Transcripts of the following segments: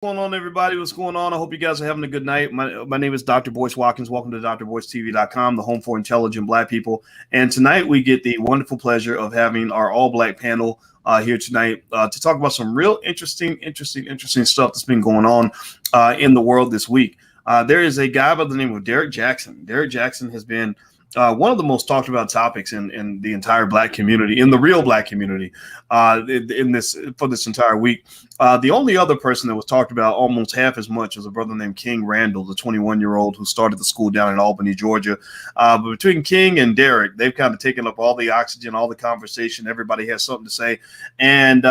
What's going on, everybody? What's going on? I hope you guys are having a good night. My name is Dr. Boyce Watkins. Welcome to drboycetv.com, the home for intelligent Black people. And tonight we get the wonderful pleasure of having our all-Black panel here tonight to talk about some real interesting stuff that's been going on in the world this week. There is a guy by the name of Derrick Jaxn. Derrick Jaxn has been one of the most talked about topics in the entire Black community, in the real Black community, in this for this entire week. The only other person that was talked about almost half as much was a brother named King Randall, the 21-year-old who started the school down in Albany, Georgia. But between King and Derrick, they've kind of taken up all the oxygen, all the conversation. Everybody has something to say, and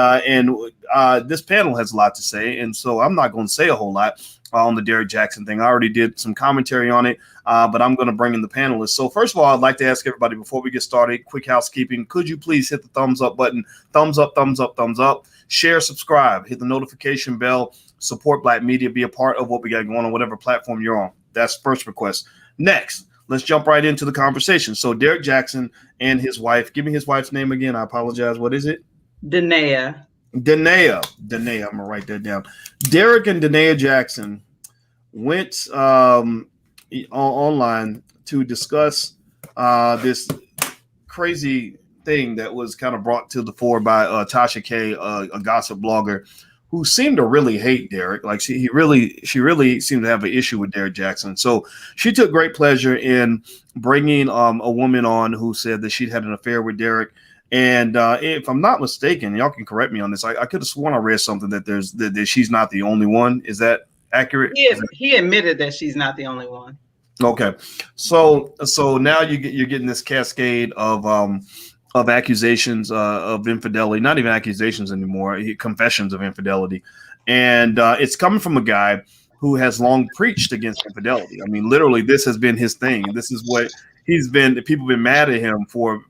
this panel has a lot to say, and so I'm not going to say a whole lot on the Derrick Jaxn thing. I already did some commentary on it, but I'm going to bring in the panelists. So first of all, I'd like to ask everybody before we get started, quick housekeeping. Could you please hit the thumbs up button? Thumbs up, thumbs up, thumbs up. Share, subscribe, hit the notification bell, support Black media, be a part of what we got going on whatever platform you're on. That's first request. Next, let's jump right into the conversation. So Derrick Jaxn and his wife, give me his wife's name again. I apologize. What is it? Danae. I'm gonna write that down. Derrick and Danae Jaxn went online to discuss this crazy thing that was kind of brought to the fore by Tasha K, a gossip blogger, who seemed to really hate Derrick. Like she really seemed to have an issue with Derrick Jaxn. So she took great pleasure in bringing a woman on who said that she'd had an affair with Derrick. And if I'm not mistaken, y'all can correct me on this. I could have sworn I read something that that she's not the only one. Is that accurate? He admitted that she's not the only one. Okay, so now you're getting this cascade of accusations of infidelity. Not even accusations anymore. Confessions of infidelity, and it's coming from a guy who has long preached against infidelity. I mean, literally, this has been his thing. This is what he's been. People have been mad at him for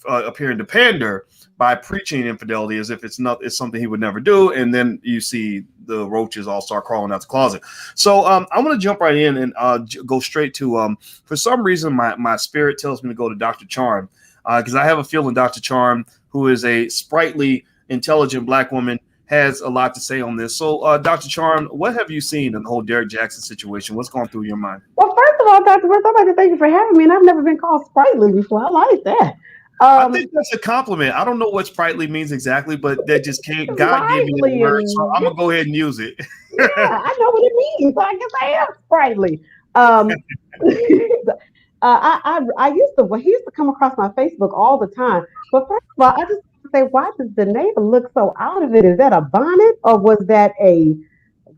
appearing to pander by preaching infidelity as if it's something he would never do, and then you see the roaches all start crawling out the closet. So I'm going to jump right in and go straight to for some reason my spirit tells me to go to Dr. Charm, because I have a feeling Dr. Charm, who is a sprightly, intelligent Black woman, has a lot to say on this. So Dr. Charm, what have you seen in the whole Derrick Jaxn situation? What's going through your mind? Well, first of all, Dr. West, I'd like to thank you for having me, and I've never been called sprightly before. I like that. I think that's a compliment. I don't know what sprightly means exactly, but that just came. God gave me the word, so I'm gonna go ahead and use it. Yeah, I know what it means. So I guess I am sprightly. I used to. Well, he used to come across my Facebook all the time. But first of all, I just want to say, why does the neighbor look so out of it? Is that a bonnet or was that a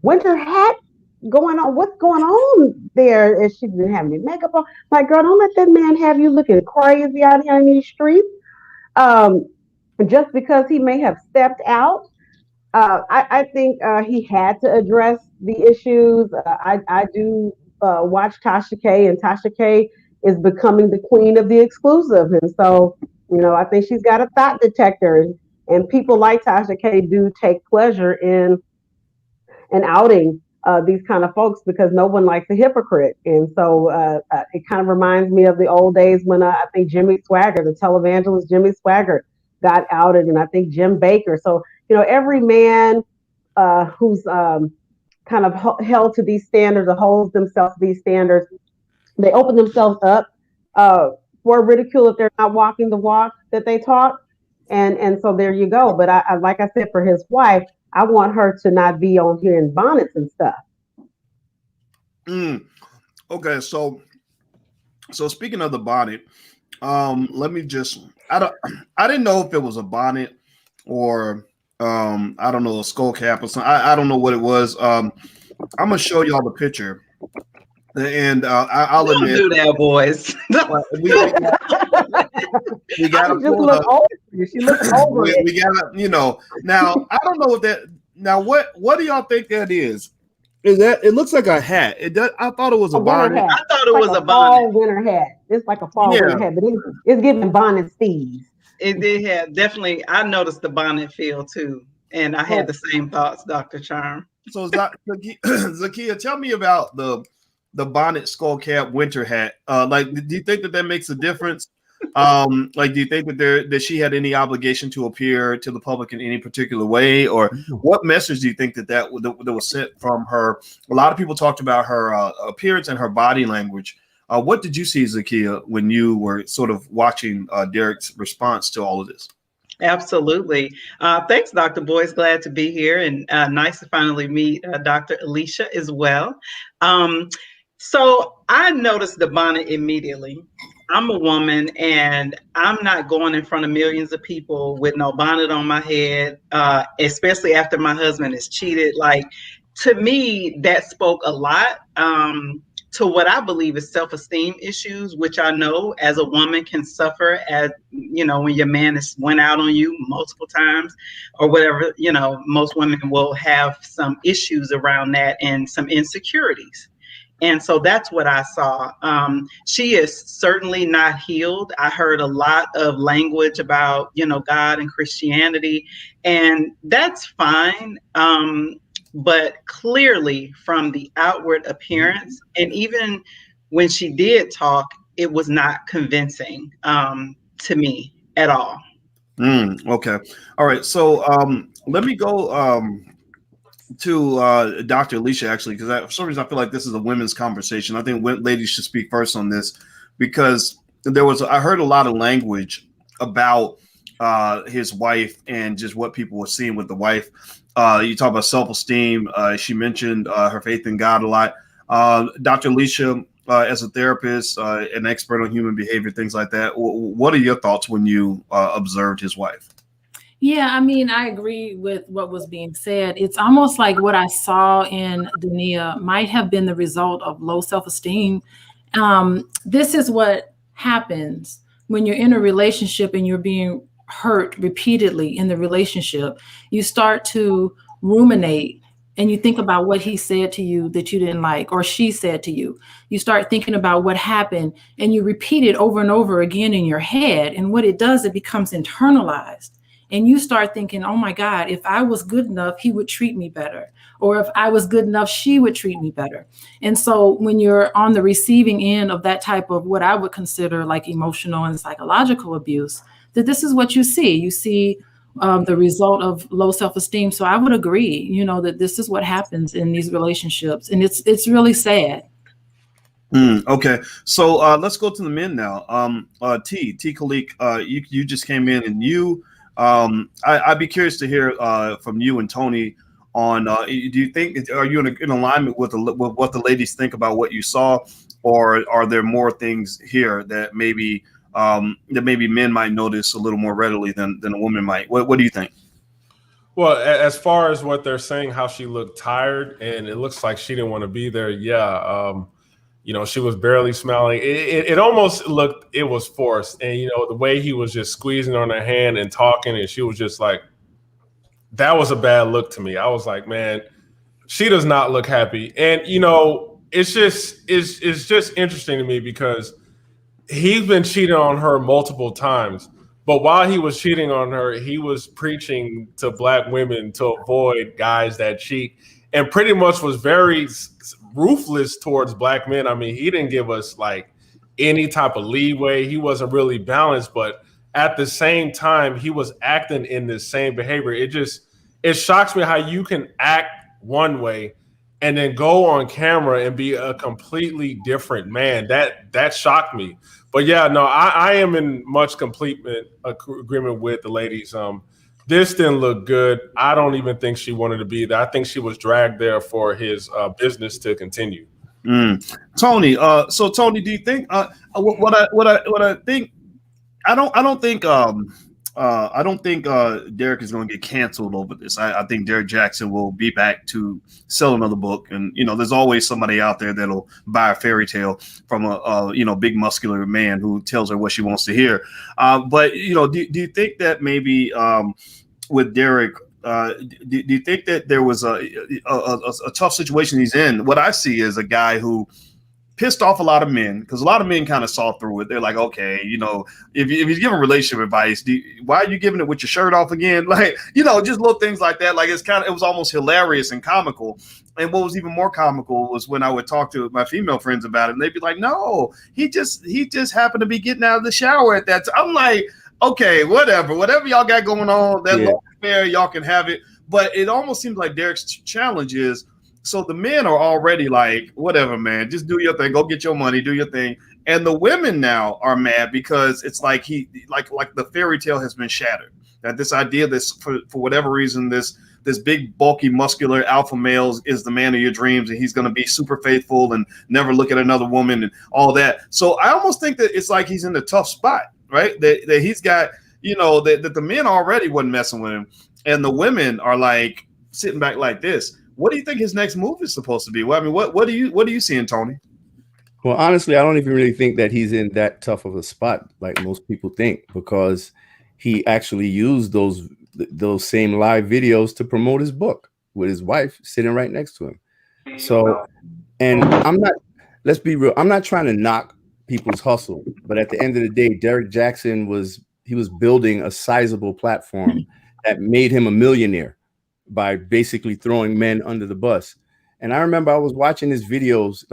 winter hat going on? What's going on there? If she didn't have any makeup on, like, girl, don't let that man have you looking crazy out here in these streets. Just because he may have stepped out, I think he had to address the issues. I do watch Tasha K, and Tasha K is becoming the queen of the exclusive, and so I think she's got a thought detector, and people like Tasha K do take pleasure in outing these kind of folks, because no one likes a hypocrite. And so it kind of reminds me of the old days when I think Jimmy Swaggart, the televangelist Jimmy Swaggart, got outed, and I think Jim Baker. So every man who's kind of held to these standards or holds themselves to these standards, they open themselves up for ridicule if they're not walking the walk that they talk. And so there you go. But I like I said, for his wife, I want her to not be on here in bonnets and stuff. Okay, so speaking of the bonnet, let me just I didn't know if it was a bonnet or I don't know, a skull cap or something. I don't know what it was. I'm gonna show y'all the picture. And I'll Don't admit, do that, boys. we gotta pull up. She looks over it. We gotta, now I don't know what that. Now what do y'all think that is? Is that, it looks like a hat? It does. I thought it was a bonnet. I thought it was a fall winter hat. It's like a fall winter hat, but it's giving bonnet steez. It did have definitely. I noticed the bonnet feel too, and I had the same thoughts, Dr. Charm. So Zakia, tell me about the bonnet skull cap winter hat. Do you think that makes a difference? Like, do you think that she had any obligation to appear to the public in any particular way, or what message do you think that was sent from her? A lot of people talked about her appearance and her body language. What did you see, Zakia, when you were sort of watching Derrick's response to all of this? Absolutely. Thanks, Dr. Boyce. Glad to be here, and nice to finally meet Dr. Alicia as well. So I noticed the bonnet immediately. I'm a woman, and I'm not going in front of millions of people with no bonnet on my head, especially after my husband is cheated. Like, to me, that spoke a lot to what I believe is self-esteem issues, which I know as a woman can suffer, as you know, when your man has went out on you multiple times or whatever. You know, most women will have some issues around that and some insecurities. And so that's what I saw. She is certainly not healed. I heard a lot of language about, you know, God and Christianity, and that's fine. But clearly from the outward appearance, and even when she did talk, it was not convincing to me at all. Okay. All right. So let me go to Dr. Alicia, actually, because for some reason I feel like this is a women's conversation. I think ladies should speak first on this, because I heard a lot of language about his wife and just what people were seeing with the wife. You talk about self-esteem. She mentioned her faith in God a lot. Dr. Alicia, as a therapist, an expert on human behavior, things like that, what are your thoughts when you observed his wife? Yeah, I mean, I agree with what was being said. It's almost like what I saw in Dania might have been the result of low self-esteem. This is what happens when you're in a relationship and you're being hurt repeatedly in the relationship. You start to ruminate and you think about what he said to you that you didn't like, or she said to you. You start thinking about what happened and you repeat it over and over again in your head. And what it does, it becomes internalized. And you start thinking, oh my God, if I was good enough, he would treat me better. Or if I was good enough, she would treat me better. And so when you're on the receiving end of that type of what I would consider like emotional and psychological abuse, that this is what you see. You see the result of low self-esteem. So I would agree, you know, that this is what happens in these relationships. And it's really sad. Okay, so let's go to the men now. T. Khalik, you just came in, and you, I'd be curious to hear from you and Tony on, do you think, are you in alignment with what the ladies think about what you saw, or are there more things here that maybe men might notice a little more readily than a woman might? What do you think? Well, as far as what they're saying, how she looked tired and it looks like she didn't want to be there. Yeah. You know, she was barely smiling. It almost looked, it was forced. And, you know, the way he was just squeezing on her hand and talking, and she was just like, that was a bad look to me. I was like, man, she does not look happy. And, you know, it's just interesting to me because he's been cheating on her multiple times. But while he was cheating on her, he was preaching to Black women to avoid guys that cheat, and pretty much was very ruthless towards Black men. I mean, he didn't give us like any type of leeway. He wasn't really balanced, but at the same time, he was acting in the same behavior. It shocks me how you can act one way and then go on camera and be a completely different man. That shocked me. But yeah, no, I am in much complete agreement with the ladies. This didn't look good. I don't even think she wanted to be there. I think she was dragged there for his business to continue. Tony, so Tony, do you think what I think? I don't think Derrick is going to get canceled over this. I think Derrick Jaxn will be back to sell another book, and you know, there's always somebody out there that'll buy a fairy tale from a big muscular man who tells her what she wants to hear. But you know, do you think that maybe with Derrick, do you think that there was a tough situation he's in? What I see is a guy who pissed off a lot of men, because a lot of men kind of saw through it. They're like, okay, if he's giving relationship advice, why are you giving it with your shirt off again? Like, just little things like that. Like, it was almost hilarious and comical. And what was even more comical was when I would talk to my female friends about it, and they'd be like, no, he just happened to be getting out of the shower at that time. I'm like, okay, whatever y'all got going on, that love affair, y'all can have it. But it almost seems like Derrick's challenge is, so the men are already like, whatever, man, just do your thing, go get your money, do your thing. And the women now are mad because it's like like the fairy tale has been shattered. That this idea that for whatever reason, this big, bulky, muscular alpha male is the man of your dreams, and he's going to be super faithful and never look at another woman and all that. So I almost think that it's like he's in a tough spot, right? That he's got, that the men already wasn't messing with him, and the women are like sitting back like this. What do you think his next move is supposed to be? Well, I mean, what are you seeing, Tony? Well, honestly, I don't even really think that he's in that tough of a spot like most people think, because he actually used those same live videos to promote his book with his wife sitting right next to him. So, and let's be real, I'm not trying to knock people's hustle, but at the end of the day, Derrick Jaxn was building a sizable platform that made him a millionaire by basically throwing men under the bus. And I remember I was watching his videos.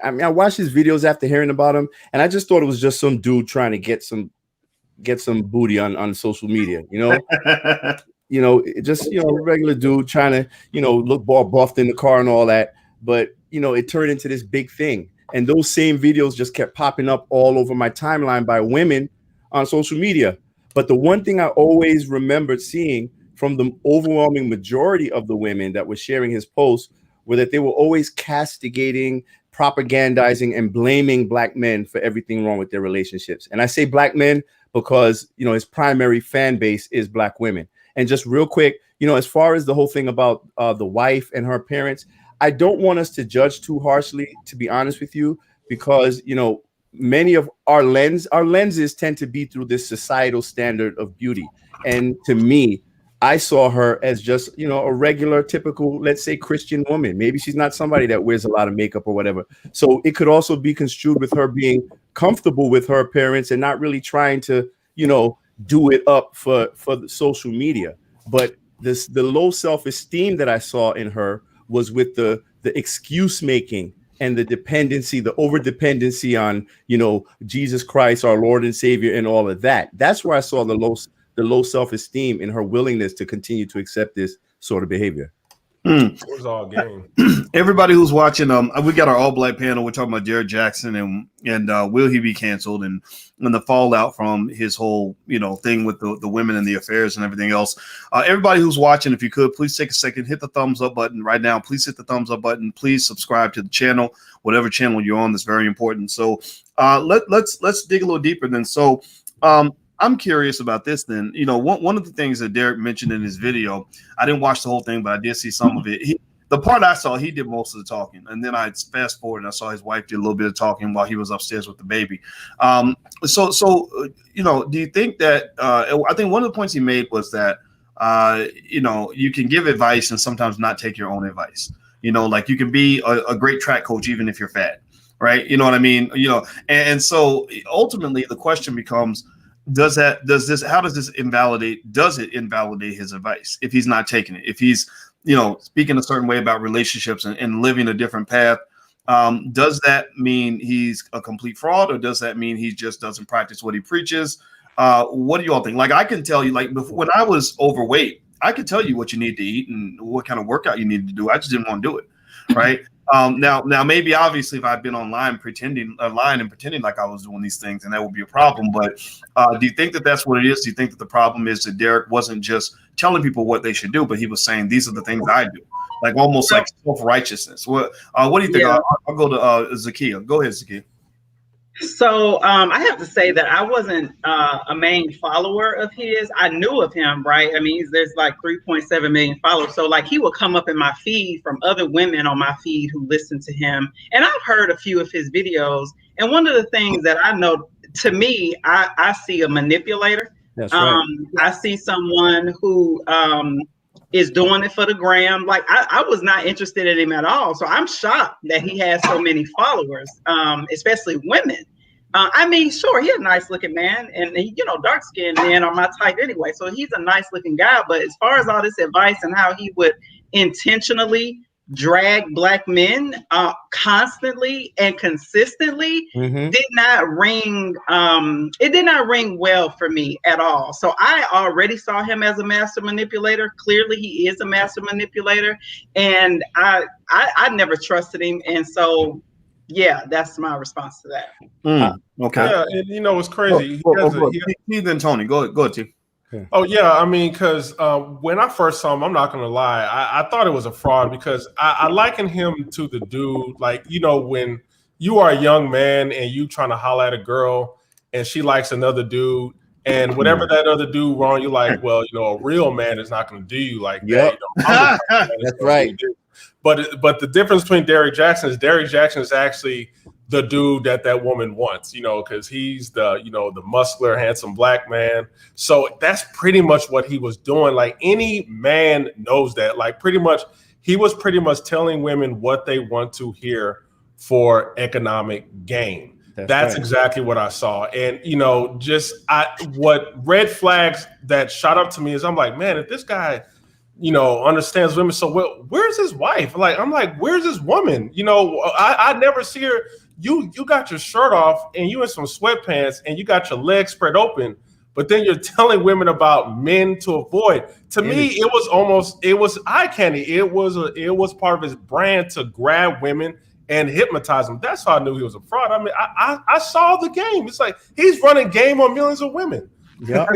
I watched his videos after hearing about him, and I just thought it was just some dude trying to get some booty on social media, just a regular dude trying to, look ball buffed in the car and all that. But, it turned into this big thing. And those same videos just kept popping up all over my timeline by women on social media. But the one thing I always remembered seeing from the overwhelming majority of the women that were sharing his posts were that they were always castigating, propagandizing, and blaming Black men for everything wrong with their relationships. And I say Black men because, his primary fan base is Black women. And just real quick, as far as the whole thing about the wife and her parents, I don't want us to judge too harshly, to be honest with you, because, many of our lenses tend to be through this societal standard of beauty. And to me, I saw her as just, a regular, typical, let's say, Christian woman. Maybe she's not somebody that wears a lot of makeup or whatever. So it could also be construed with her being comfortable with her appearance and not really trying to, do it up for the social media. But the low self-esteem that I saw in her was with the excuse making and the dependency, the over dependency on, Jesus Christ, our Lord and Savior, and all of that. That's where I saw the low self-esteem in her willingness to continue to accept this sort of behavior. It was all game. Everybody who's watching, we got our all Black panel. We're talking about Derrick Jaxn and will he be canceled, and the fallout from his whole thing with the women and the affairs and everything else. Everybody who's watching, if you could please take a second, hit the thumbs up button right now. Please hit the thumbs up button. Please subscribe to the channel, whatever channel you're on. That's very important. So let's dig a little deeper then. So I'm curious about this then. One of the things that Derrick mentioned in his video, I didn't watch the whole thing, but I did see some of it. The part I saw, he did most of the talking. And then I fast forward and I saw his wife did a little bit of talking while he was upstairs with the baby. So do you think that, I think one of the points he made was that, you can give advice and sometimes not take your own advice. Like you can be a great track coach even if you're fat, right? You know what I mean? And so ultimately the question becomes, does it invalidate his advice if he's not taking it, if he's speaking a certain way about relationships and living a different path? Does that mean he's a complete fraud, or does that mean he just doesn't practice what he preaches? What do you all think? Like, I can tell you, like, when I was overweight, I could tell you what you need to eat and what kind of workout you need to do. I just didn't want to do it, right? Now maybe obviously if I've been online pretending like I was doing these things, and that would be a problem. But do you think that that's what it is? Do you think that the problem is that Derrick wasn't just telling people what they should do, but he was saying these are the things I do, like almost like self-righteousness? What do you think? Yeah. I'll go to Zakiya. Go ahead, Zakiya. So I have to say that I wasn't a main follower of his. I knew of him, right? I mean, there's like 3.7 million followers. So like he would come up in my feed from other women on my feed who listen to him. And I've heard a few of his videos. And one of the things that I know, to me, I see a manipulator. That's right. I see someone who is doing it for the gram. Like I was not interested in him at all. So I'm shocked that he has so many followers, especially women. I mean, sure, he's a nice looking man, and you know, dark skinned men are my type anyway. So he's a nice looking guy. But as far as all this advice and how he would intentionally drag Black men constantly and consistently did not ring. It did not ring well for me at all. So I already saw him as a master manipulator. Clearly, he is a master manipulator, and I never trusted him. And so, yeah, that's my response to that. Okay. Yeah, and you know, it's crazy. Then Tony, go ahead, T. Oh yeah, I mean, because when I first saw him, I'm not gonna lie, I thought it was a fraud because I liken him to the dude, like, you know, when you are a young man and you trying to holler at a girl and she likes another dude, and whatever that other dude wrong, you're like, well, you know, a real man is not gonna do you like that. You know, that's right. But the difference between Derrick Jaxn is actually the dude that woman wants, you know, because he's the, you know, the muscular, handsome Black man. So that's pretty much what he was doing. Like, any man knows that. Like, pretty much, he was pretty much telling women what they want to hear for economic gain. That's right. Exactly what I saw. And, you know, what red flags that shot up to me is I'm like, man, if this guy, you know, understands women so well, where's his wife? Like, I'm like, where's his woman? You know, I never see her. You got your shirt off and you in some sweatpants and you got your legs spread open, but then you're telling women about men to avoid. To me, it was eye candy. It was part of his brand to grab women and hypnotize them. That's how I knew he was a fraud. I mean, I saw the game. It's like he's running game on millions of women. Yeah,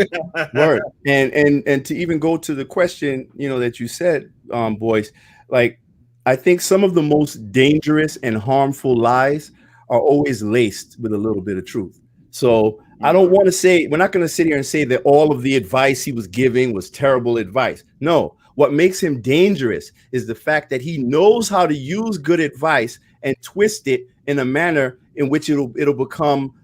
word. And to even go to the question, you know, that you said, boys, like, I think some of the most dangerous and harmful lies are always laced with a little bit of truth. So I don't want to say, we're not going to sit here and say that all of the advice he was giving was terrible advice. No, what makes him dangerous is the fact that he knows how to use good advice and twist it in a manner in which it'll become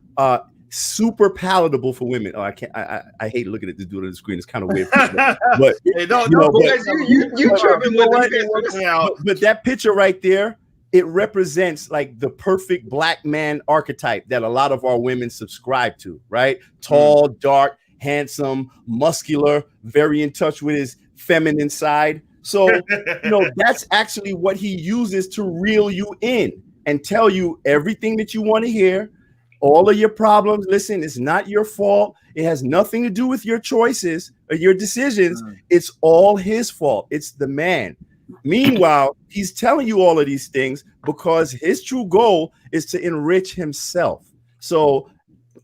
super palatable for women. Oh, I can't. I hate looking at this dude on the screen. It's kind of weird. But hey, you tripping with the but that picture right there, it represents like the perfect Black man archetype that a lot of our women subscribe to, right? Tall, dark, handsome, muscular, very in touch with his feminine side. So, you know, that's actually what he uses to reel you in and tell you everything that you want to hear, all of your problems. Listen, it's not your fault. It has nothing to do with your choices or your decisions. It's all his fault. It's the man. Meanwhile, he's telling you all of these things because his true goal is to enrich himself. So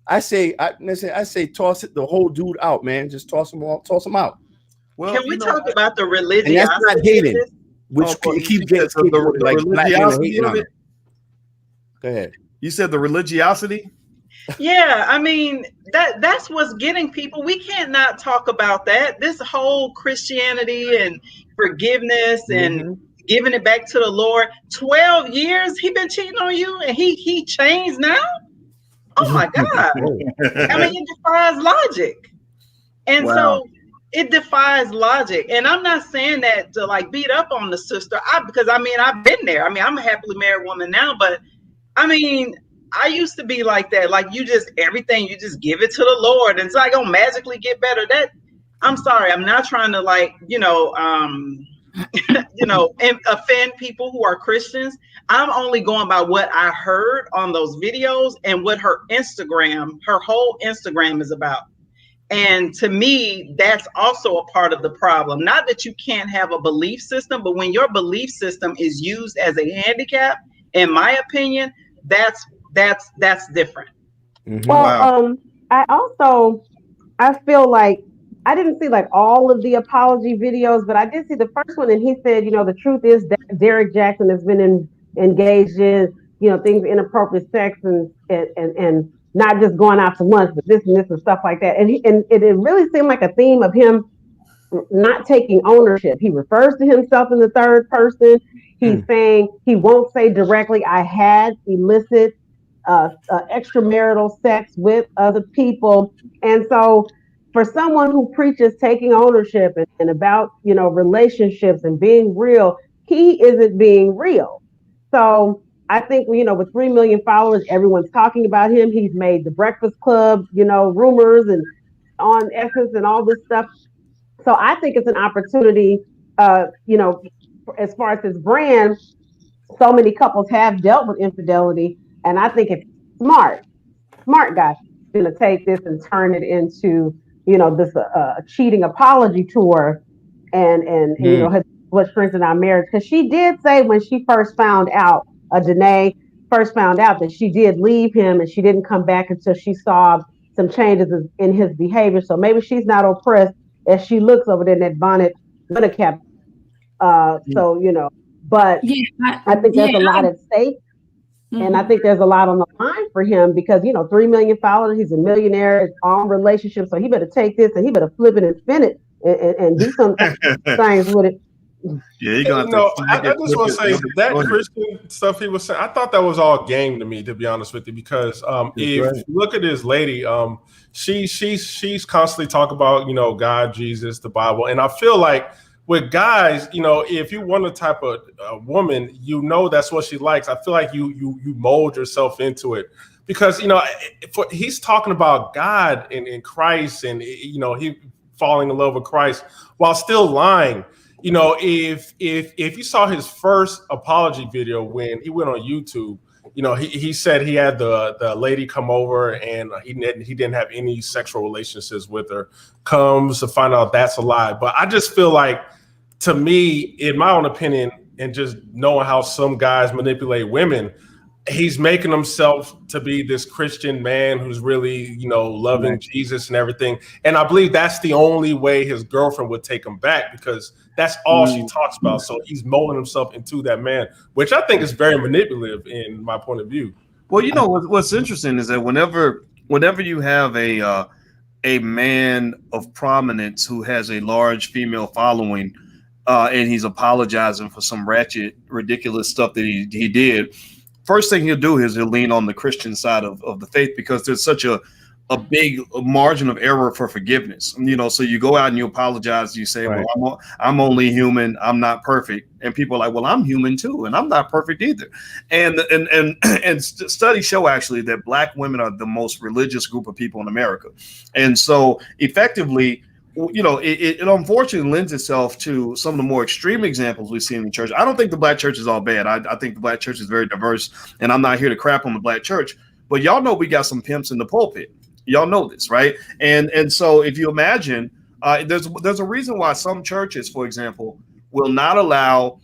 I say, toss it, the whole dude out, man. Just toss him out. Well, can we talk about the religiosity? And that's not hating, which keeps getting like Black men hating on it. Go ahead. You said the religiosity? Yeah, I mean, that's what's getting people. We can't not talk about that. This whole Christianity and forgiveness and giving it back to the Lord. 12 years he been cheating on you and he changed now? Oh my God. I mean, it defies logic. And so it defies logic. And I'm not saying that to like beat up on the sister, because I mean, I've been there. I mean, I'm a happily married woman now, but I mean, I used to be like that. Like, everything, you just give it to the Lord and it's like, gonna magically get better. I'm sorry. I'm not trying to like, and offend people who are Christians. I'm only going by what I heard on those videos and what her whole Instagram is about. And to me, that's also a part of the problem. Not that you can't have a belief system, but when your belief system is used as a handicap, in my opinion, that's different. Well, I feel like I didn't see like all of the apology videos, but I did see the first one, and he said, the truth is that Derrick Jaxn has been engaged in, things inappropriate sex and not just going out to lunch, but this and stuff like that. And it really seemed like a theme of him not taking ownership. He refers to himself in the third person. He's saying he won't say directly, I had illicit extramarital sex with other people. And so for someone who preaches taking ownership and about, relationships and being real, he isn't being real. So I think, with 3 million followers, everyone's talking about him. He's made the Breakfast Club, rumors and on Essence and all this stuff. So I think it's an opportunity, as far as his brand, so many couples have dealt with infidelity. And I think if smart guy going to take this and turn it into, this cheating apology tour and what strengthened our marriage. Because she did say when she first found out, Janae first found out that she did leave him and she didn't come back until she saw some changes in his behavior. So maybe she's not oppressed as she looks over there in that bonnet with a cap. But I think there's a lot at stake. Mm-hmm. And I think there's a lot on the line for him because, 3 million followers, he's a millionaire, it's all relationships. So he better take this and he better flip it and spin it and do some things with it. Yeah, you're gonna I just want to say that Christian stuff he was saying, I thought that was all game to me, to be honest with you, because if you look at this lady, she's constantly talking about, God, Jesus, the Bible. And I feel like with guys, if you want a type of woman, that's what she likes. I feel like you mold yourself into it because, he's talking about God and Christ and, he falling in love with Christ while still lying. If you saw his first apology video when he went on YouTube, he said he had the lady come over and he didn't have any sexual relationships with her. Comes to find out that's a lie. But I just feel like, to me, in my own opinion, and just knowing how some guys manipulate women, he's making himself to be this Christian man who's really, loving Jesus and everything. And I believe that's the only way his girlfriend would take him back because that's all she talks about. So he's molding himself into that man, which I think is very manipulative in my point of view. Well, what's interesting is that whenever you have a man of prominence who has a large female following, and he's apologizing for some ratchet, ridiculous stuff that he did, first thing he'll do is he'll lean on the Christian side of the faith because there's such a big margin of error for forgiveness. So you go out and you apologize. You say, right. Well, I'm only human. I'm not perfect. And people are like, well, I'm human too. And I'm not perfect either. And studies show actually that Black women are the most religious group of people in America. And so effectively, it unfortunately lends itself to some of the more extreme examples we see in the church. I don't think the Black church is all bad. I think the Black church is very diverse, and I'm not here to crap on the Black church. But y'all know we got some pimps in the pulpit. Y'all know this, right? And so if you imagine, there's a reason why some churches, for example, will not allow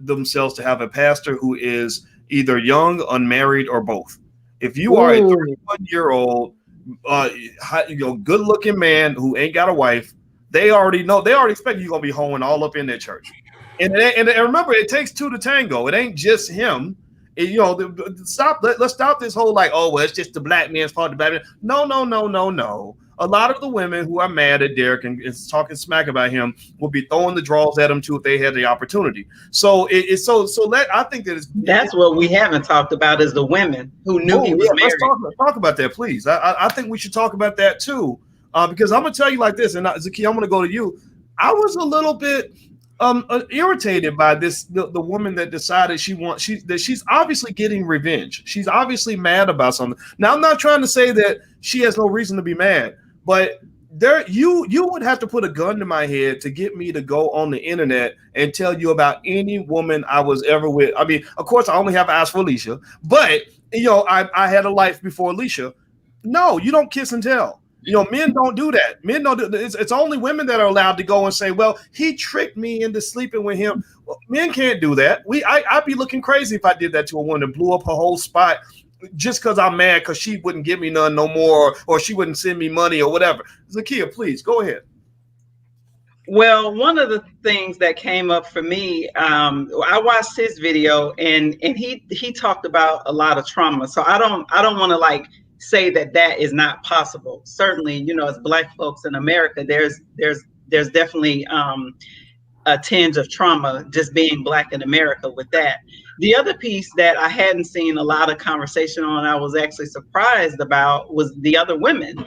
themselves to have a pastor who is either young, unmarried, or both. If you are a 31-year-old good-looking man who ain't got a wife, they already expect you're gonna be hoeing all up in their church. And remember, it takes two to tango. It ain't just him. Let's stop this whole like, oh well, it's just the Black man's fault. The Black man. No. A lot of the women who are mad at Derrick and is talking smack about him will be throwing the draws at him too if they had the opportunity. So I think that's what we haven't talked about is the women who knew he was married. Let's talk about that, please. I think we should talk about that too, because I'm gonna tell you like this, and Zaki, I'm gonna go to you. I was a little bit irritated by the woman that decided she's obviously getting revenge. She's obviously mad about something. Now, I'm not trying to say that she has no reason to be mad. But you would have to put a gun to my head to get me to go on the internet and tell you about any woman I was ever with. I mean, of course, I only have eyes for Alicia, but I had a life before Alicia. No, you don't kiss and tell. Men don't do that. Men don't do. It's only women that are allowed to go and say, "Well, he tricked me into sleeping with him." Well, men can't do that. I'd be looking crazy if I did that to a woman and blew up her whole spot. Just because I'm mad because she wouldn't give me none no more, or she wouldn't send me money or whatever. Zakia, please go ahead. Well, one of the things that came up for me, I watched his video and he talked about a lot of trauma. So I don't want to like say that is not possible. Certainly, as Black folks in America, there's definitely a tinge of trauma just being Black in America with that. The other piece that I hadn't seen a lot of conversation on, I was actually surprised about, was the other women.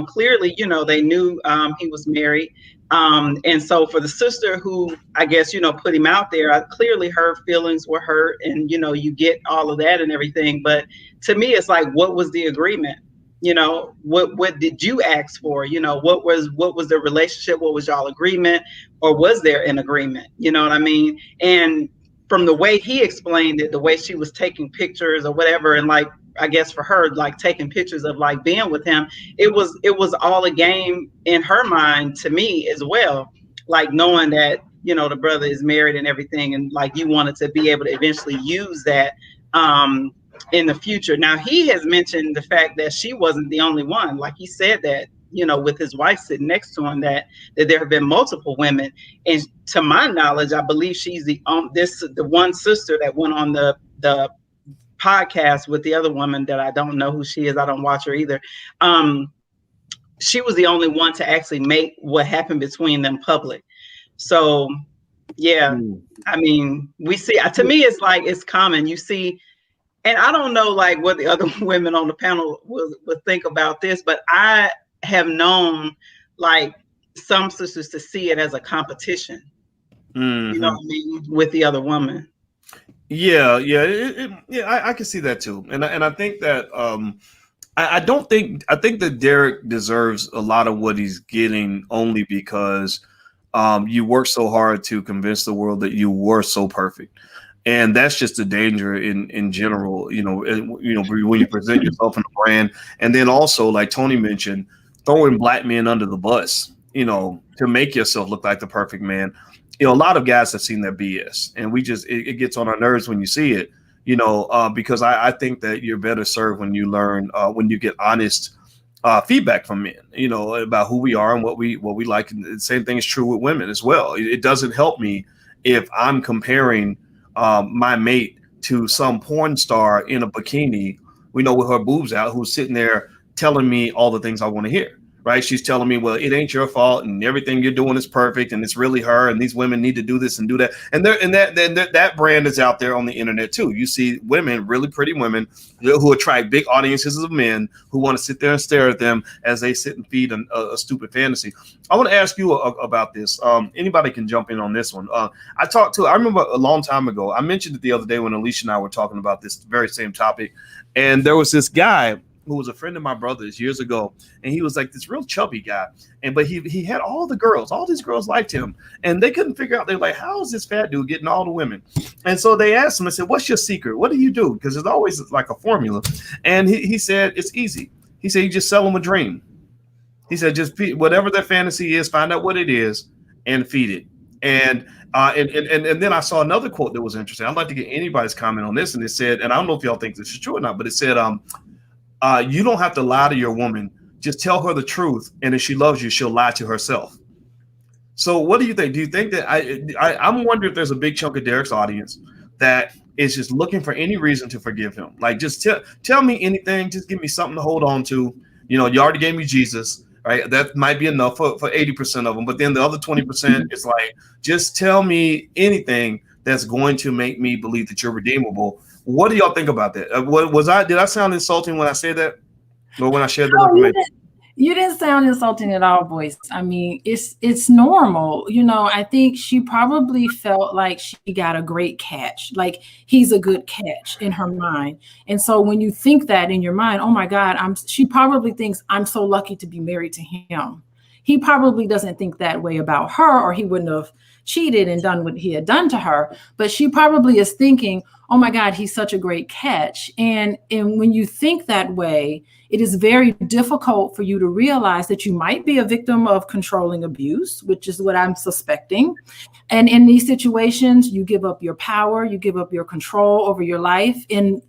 Clearly, you know, they knew he was married. And so for the sister who, I guess, you know, put him out there, clearly her feelings were hurt, and, you know, you get all of that and everything. But to me, it's like, what was the agreement? You know, what did you ask for? You know, what was the relationship? What was y'all agreement? Or was there an agreement? You know what I mean? And from the way he explained it, the way she was taking pictures or whatever, and like, I guess for her, like taking pictures of like being with him, it was all a game in her mind to me as well. Like knowing that, you know, the brother is married and everything, and like you wanted to be able to eventually use that in the future. Now he has mentioned the fact that she wasn't the only one. Like he said that, you know, with his wife sitting next to him, that there have been multiple women. And to my knowledge, I believe she's the one sister that went on the podcast with the other woman that I don't know who she is. I don't watch her either. She was the only one to actually make what happened between them public. So yeah, I mean, we see, to me, it's like, it's common. You see, and I don't know like what the other women on the panel would think about this, but I have known like some sisters to see it as a competition, you know what I mean, with the other woman. Yeah, I can see that too, and I think that I think that Derrick deserves a lot of what he's getting only because you worked so hard to convince the world that you were so perfect. And that's just the danger in general, you know, when you present yourself in a brand. And then also, like Tony mentioned, throwing Black men under the bus, you know, to make yourself look like the perfect man. You know, a lot of guys have seen that BS, and it gets on our nerves when you see it, you know, because I think that you're better served when you learn, when you get honest feedback from men, you know, about who we are and what we like. And the same thing is true with women as well. It doesn't help me if I'm comparing my mate to some porn star in a bikini, we know, with her boobs out, who's sitting there telling me all the things I want to hear, right? She's telling me, well, it ain't your fault and everything you're doing is perfect and it's really her and these women need to do this and do that. And that brand is out there on the internet too. You see women, really pretty women, who attract big audiences of men who want to sit there and stare at them as they sit and feed a stupid fantasy. I want to ask you about this. Anybody can jump in on this one. I remember a long time ago, I mentioned it the other day when Alicia and I were talking about this very same topic. And there was this guy who was a friend of my brother's years ago, and he was like this real chubby guy, but he had all these girls liked him, and they couldn't figure out. They're like, how is this fat dude getting all the women? And so they asked him, I said, what's your secret? What do you do? Because there's always like a formula. And he said, it's easy. He said, you just sell them a dream. He said, just whatever their fantasy is, find out what it is and feed it. And then I saw another quote that was interesting. I'd like to get anybody's comment on this. And it said, and I don't know if y'all think this is true or not, but it said, you don't have to lie to your woman. Just tell her the truth, and if she loves you, she'll lie to herself. So what do you think? Do you think that I'm wondering if there's a big chunk of Derrick's audience that is just looking for any reason to forgive him? Like, just tell me anything. Just give me something to hold on to. You know, you already gave me Jesus, right? That might be enough for 80% of them. But then the other 20% is like, just tell me anything that's going to make me believe that you're redeemable. What do y'all think about that? Did I sound insulting when I said that? Or when I shared that information? You didn't sound insulting at all, Boyce. I mean, it's normal. You know, I think she probably felt like she got a great catch, like he's a good catch in her mind. And so when you think that in your mind, oh my God, she probably thinks I'm so lucky to be married to him. He probably doesn't think that way about her, or he wouldn't have cheated and done what he had done to her. But she probably is thinking, oh my God, he's such a great catch. And when you think that way, it is very difficult for you to realize that you might be a victim of controlling abuse, which is what I'm suspecting. And in these situations, you give up your power, you give up your control over your life. And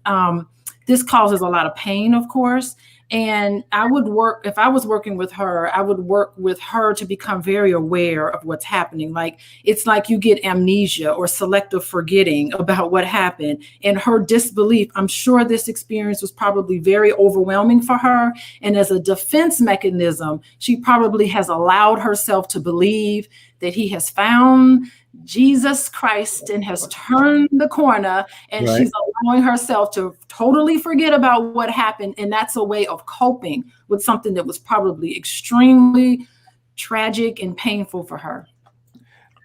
this causes a lot of pain, of course. And if I was working with her, I would work with her to become very aware of what's happening. Like, it's like you get amnesia or selective forgetting about what happened, and her disbelief. I'm sure this experience was probably very overwhelming for her. And as a defense mechanism, she probably has allowed herself to believe that he has found Jesus Christ and has turned the corner, and Right. she's allowing herself to totally forget about what happened. And that's a way of coping with something that was probably extremely tragic and painful for her.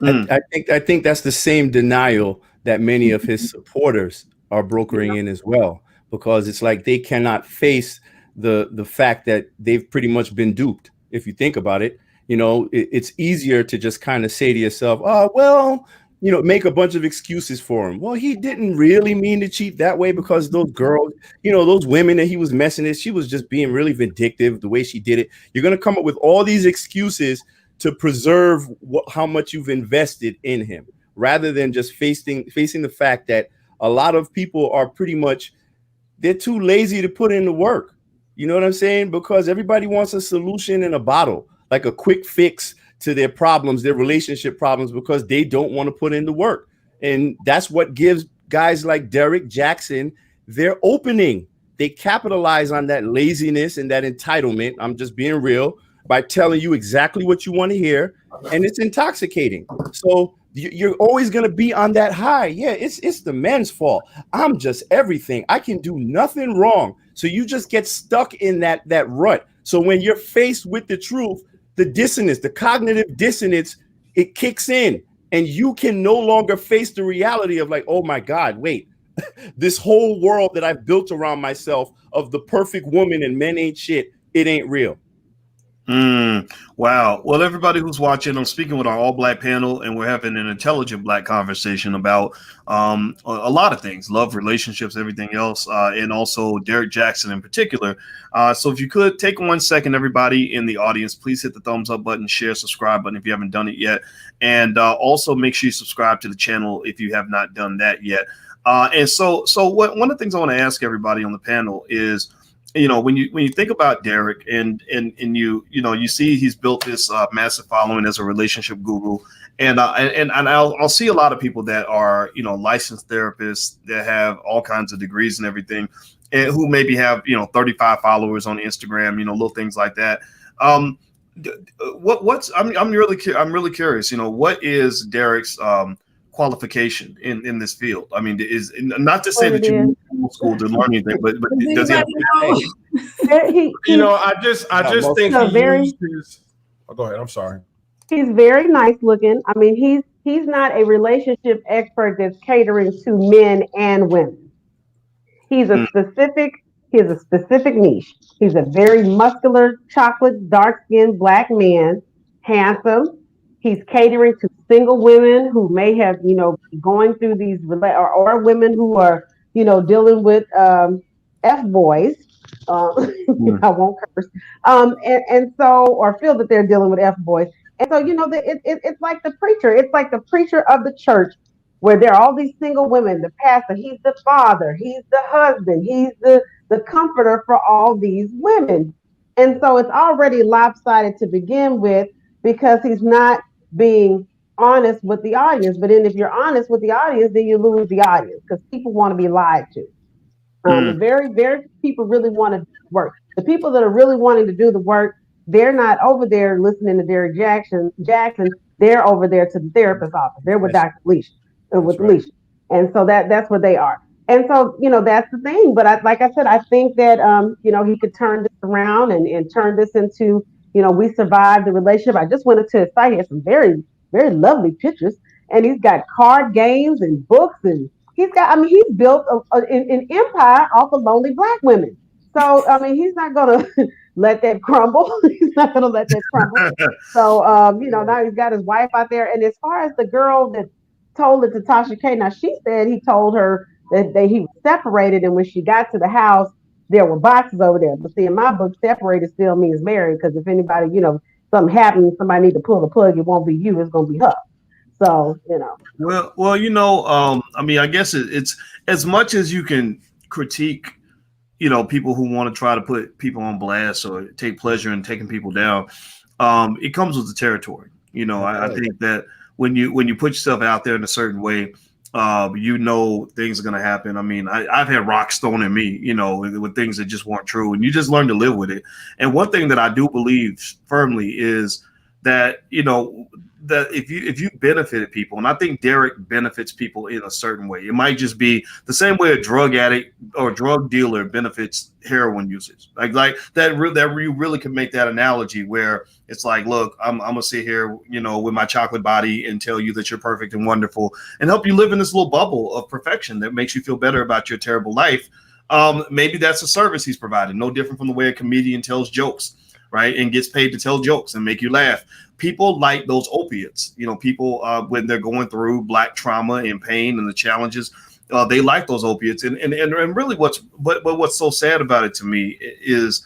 I think that's the same denial that many of his supporters are brokering in as well, because it's like they cannot face the fact that they've pretty much been duped. If you think about it, you know, it's easier to just kind of say to yourself, oh, well, you know, make a bunch of excuses for him. Well, he didn't really mean to cheat that way, because those girls, you know, those women that he was messing with, she was just being really vindictive the way she did it. You're going to come up with all these excuses to preserve how much you've invested in him, rather than just facing the fact that a lot of people are pretty much, they're too lazy to put in the work. You know what I'm saying? Because everybody wants a solution in a bottle, like a quick fix to their problems, their relationship problems, because they don't want to put in the work. And that's what gives guys like Derrick Jaxn their opening. They capitalize on that laziness and that entitlement. I'm just being real, by telling you exactly what you want to hear, and it's intoxicating. So you're always going to be on that high. Yeah, it's the men's fault. I'm just everything. I can do nothing wrong. So you just get stuck in that rut. So when you're faced with the truth, the dissonance, the cognitive dissonance, it kicks in, and you can no longer face the reality of like, oh my God, wait, this whole world that I've built around myself of the perfect woman and men ain't shit, it ain't real. Wow. Well, everybody who's watching, I'm speaking with our all black panel, and we're having an intelligent black conversation about a lot of things, love, relationships, everything else, and also Derrick Jaxn in particular. So if you could take 1 second, everybody in the audience, please hit the thumbs up button, share, subscribe button if you haven't done it yet. And also make sure you subscribe to the channel if you have not done that yet. And so one of the things I want to ask everybody on the panel is, you know, when you think about Derrick and you see he's built this massive following as a relationship guru, and I'll see a lot of people that are, you know, licensed therapists that have all kinds of degrees and everything, and who maybe have, you know, 35 followers on Instagram, you know, little things like that. I'm really curious, you know, what is Derrick's qualification in this field? I mean, is not to say that you went to school to learn anything, but does he have you know, I just think he very, used his, oh, go ahead, I'm sorry. He's very nice looking. I mean, he's not a relationship expert that's catering to men and women. He's a specific niche. He's a very muscular, chocolate, dark-skinned black man, handsome. He's catering to single women who may have, you know, going through these, or women who are, you know, dealing with F-boys. I won't curse. And so, or feel that they're dealing with F-boys. And so, you know, it's like the preacher. It's like the preacher of the church, where there are all these single women. The pastor, he's the father, he's the husband, he's the comforter for all these women. And so it's already lopsided to begin with, because he's not being honest with the audience. But then if you're honest with the audience, then you lose the audience, because people want to be lied to. Very, very people really want to do the work. The people that are really wanting to do the work, they're not over there listening to Derrick Jaxn. They're over there to the therapist's office. They're with Dr. Alicia, with Alicia. And so that's where they are. And so, you know, that's the thing. But like I said, I think that, you know, he could turn this around and turn this into, you know, we survived the relationship. I just went into his site. He has some very, very lovely pictures. And he's got card games and books. And he's built an empire off of lonely black women. So, I mean, he's not going to let that crumble. He's not going to let that crumble. So, you know, now he's got his wife out there. And as far as the girl that told it to Tasha K, now she said he told her that he was separated. And when she got to the house, there were boxes over there. But see, in my book, separated still means married, because if anybody, you know, something happens, somebody need to pull the plug, it won't be you, it's going to be her. So, you know. Well, you know, I mean, I guess it's as much as you can critique, you know, people who want to try to put people on blast or take pleasure in taking people down. It comes with the territory. You know, I think that when you put yourself out there in a certain way, you know, things are going to happen. I mean, I've had rocks thrown at me, you know, with things that just weren't true, and you just learn to live with it. And one thing that I do believe firmly is that, you know, that if you benefited people, and I think Derrick benefits people in a certain way. It might just be the same way a drug addict or drug dealer benefits heroin users. Like that you really can make that analogy where it's like, look, I'm gonna sit here, you know, with my chocolate body and tell you that you're perfect and wonderful and help you live in this little bubble of perfection that makes you feel better about your terrible life. Maybe that's a service he's provided, no different from the way a comedian tells jokes, right? And gets paid to tell jokes and make you laugh. People like those opiates, you know, people when they're going through Black trauma and pain and the challenges, they like those opiates. And really what's so sad about it to me is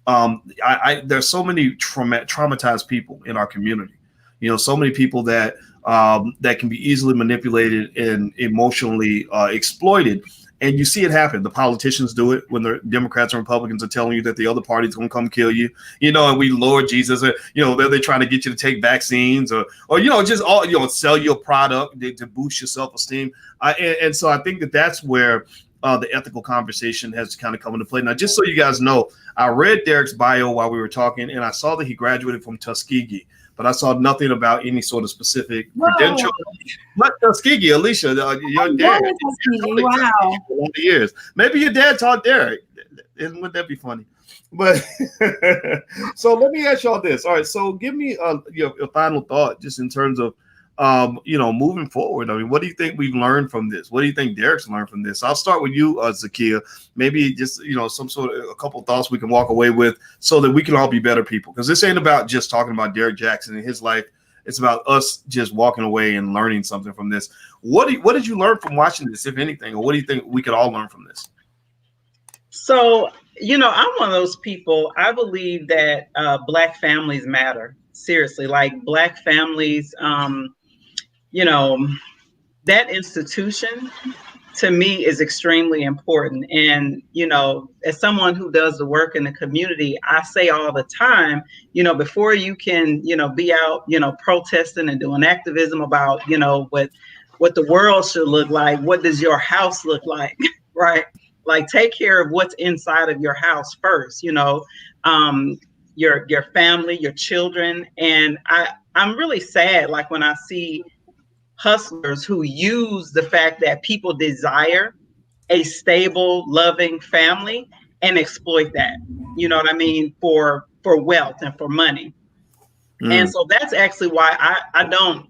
there's so many traumatized people in our community, you know, so many people that can be easily manipulated and emotionally exploited. And you see it happen. The politicians do it when the Democrats and Republicans are telling you that the other party's going to come kill you, you know, and we, Lord Jesus, you know, they're trying to get you to take vaccines or, you know, just all, you know, sell your product to boost your self-esteem. And so I think that's where the ethical conversation has kind of come into play. Now, just so you guys know, I read Derrick's bio while we were talking, and I saw that he graduated from Tuskegee, but I saw nothing about any sort of specific credential. But Tuskegee, Alicia, your dad. Wow. Years. Maybe your dad taught Derrick. Wouldn't that be funny? But so let me ask y'all this. All right, so give me your final thought just in terms of you know, moving forward. I mean, what do you think we've learned from this? What do you think Derrick's learned from this? I'll start with you, Zakia. Maybe just, you know, a couple of thoughts we can walk away with so that we can all be better people. Because this ain't about just talking about Derrick Jaxn and his life. It's about us just walking away and learning something from this. What did you learn from watching this, if anything? Or what do you think we could all learn from this? So, you know, I'm one of those people. I believe that Black families matter. Seriously, like Black families, you know, that institution to me is extremely important. And, you know, as someone who does the work in the community, I say all the time, you know, before you can, you know, be out, you know, protesting and doing activism about, you know, what the world should look like, what does your house look like, right? Like, take care of what's inside of your house first, you know, your family, your children. And I'm really sad, like, when I see hustlers who use the fact that people desire a stable, loving family and exploit that, you know what I mean, for wealth and for money. And so that's actually why I don't